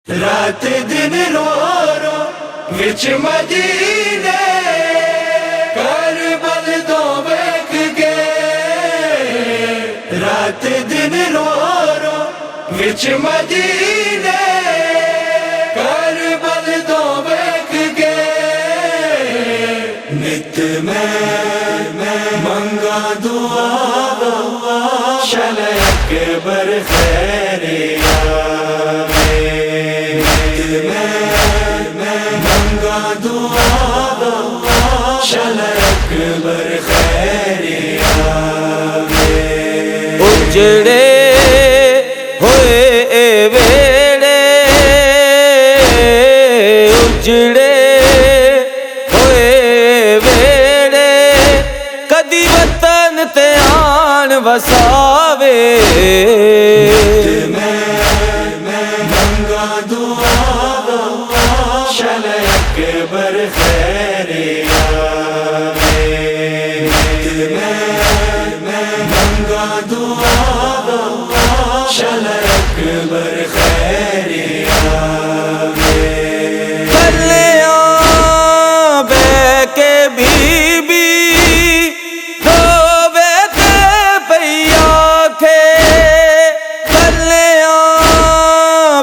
रात दिन रो रो विच मदीने करबल दो वेख गए। रात दिन रो रो विच मदीने करबल दो वेख गए। नित मैं मंगा दुआ शले अकबर खैरिया मैं मंगा दुआ शले अकबर खैरिया। उजड़े होए वेड़े उजड़े होए वेड़े कदी वतन ते आन वसावे। मैं मंगा दुआ शले अकबर खैरिया। मैं मंगा दुआ शले अकबर खैरिया। कलियां बैके बीबी रोवे ते पईया खे। कलियां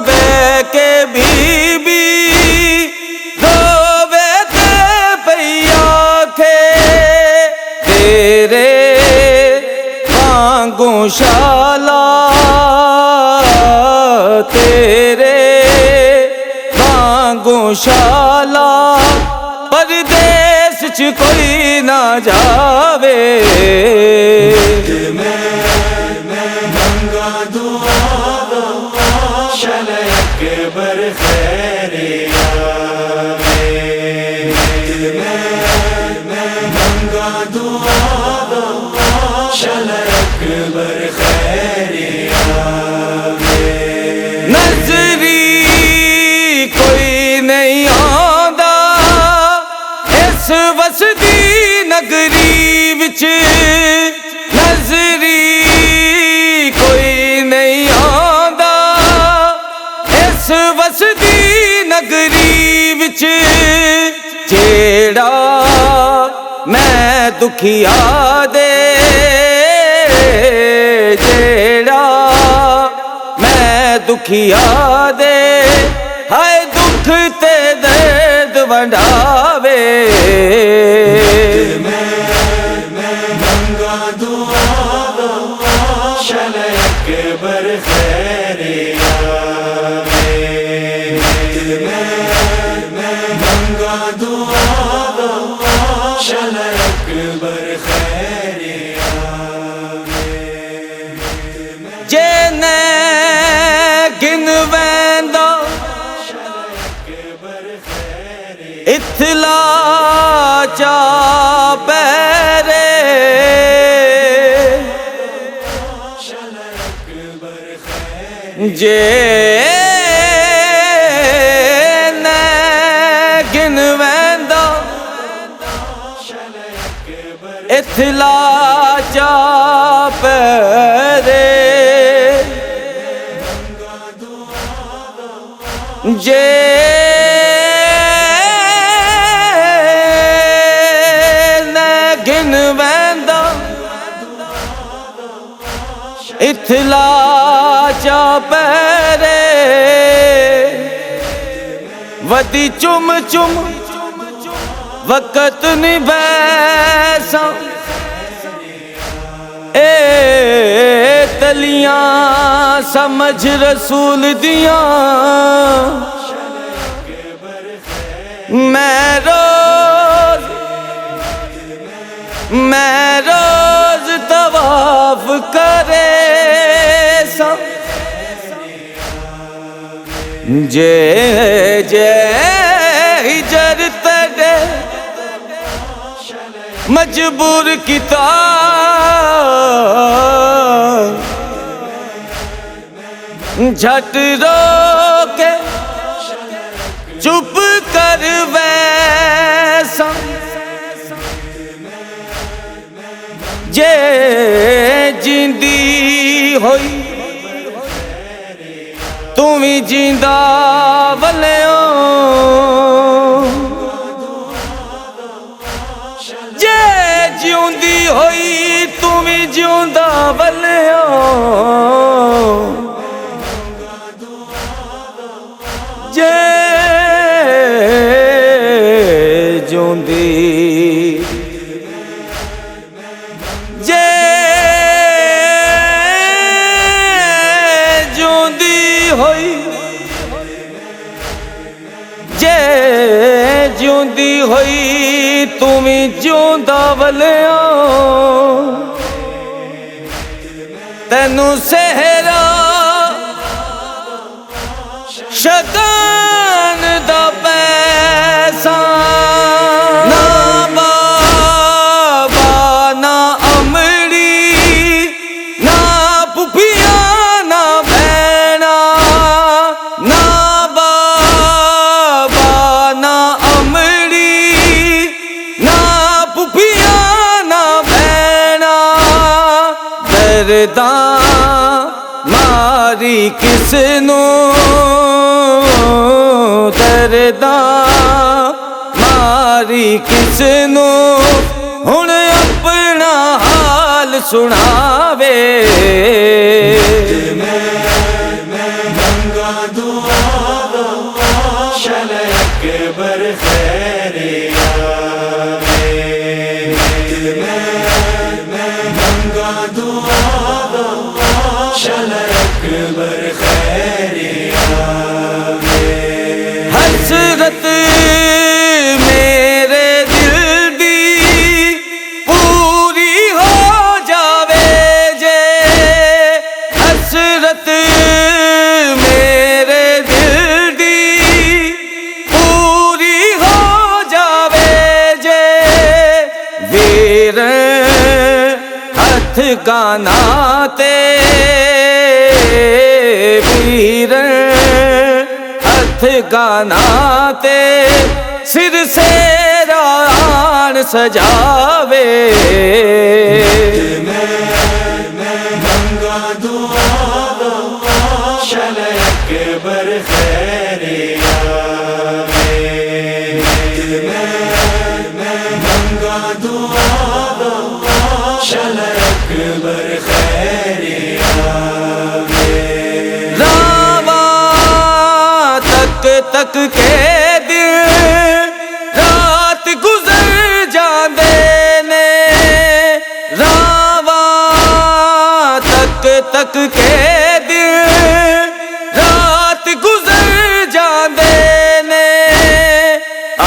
बैके बीबी रोवे ते पईया खे। तेरे वांगू शाला तेरे वांगू शाला परदेस च कोई ना जावे। मैं मंगा दुआ शले अकबर खैरिया। मैं मंगा दुआ शले अकबर खैरिया। नजरी कोई नहीं आंदा इस वसदी नगरी विच। नजरी कोई नहीं आंदा इस वसदी नगरी विच। जेड़ा मैं दुखिया दे जेड़ा मैं दुखिया दे हाय दुख ते दर्द वंडावे। मैं मंगा दुआ शले अकबर खैरिया। मैं मंगा दुआ शले अकबर खैरिया। जे ने गिन वैंदा इथला चा पैरे। जे ने गिन वैंदा इथला चा पैरे। जे ने गिन वैंदा इथला चा पैरे। वदी चुम चुम वक़्त नी बैसा ए तलियां समझ रसूल दियां। मैं रोज तवाफ करे सा। जे जे हिजर तड़े मजबूर किता। झट रोके चुप कर वैसा। जे जिंदी होई तू भी जींदा वलियो जे जिउंदी होई तू भी जिउंदा वलियो जे जिउंदी जे जिउंदी होई जे जिउंदी होई तू भी जिउंदा वलियो तैनू सेहरा शगन दा पैसा ना बाबा ना अमड़ी ना पुफिया ना भैना ना बाबा ना अमड़ी ना पुफिया ना भैना दर्दां मारी किसनू दर्दां मारी किसनू हुण अपना हाल सुनावे मंगा दुआ शले अकबर खैरिया मंगा दुआ शले अकबर खैरिया हसरत मेरे दिल दी पूरी हो जावे जे हसरत मेरे दिल दी पूरी हो जावे जे वीर हथ गाना ते वीर हथ गाना ते सिर से रान सजावे मंगा दुआ शले अकबर खैरिया मंगा दुआ शले अकबर खैरिया तक के दिन रात गुजर जांदे ने रावां तक के दिन रात गुजर जांदे ने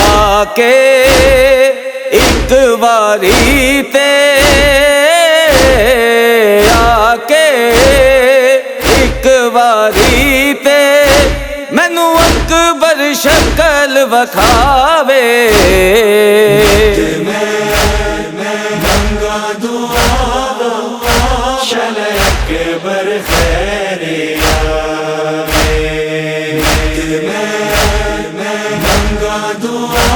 आके एक बारी ते आके एक बारी ते मैनू अकबर शक्ल वखावे मंगा दुआ शले अकबर खैरिया मंगा दुआ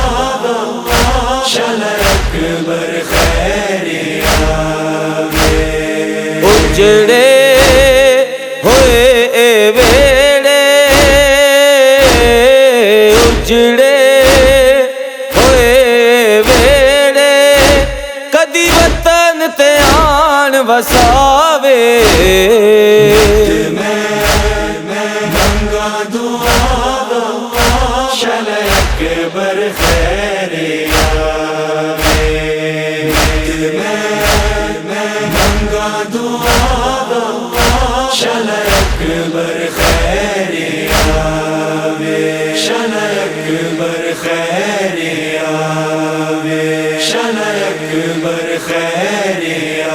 शले अकबर खैरिया उजड़े होए वेड़े उजड़े होए वेड़े कदी वतन ते आन वसावे मंगा दुआ शले अकबर खैरिया मंगा दुआ शले अकबर खैरिया शले अकबर खैरिया शले अकबर खैरिया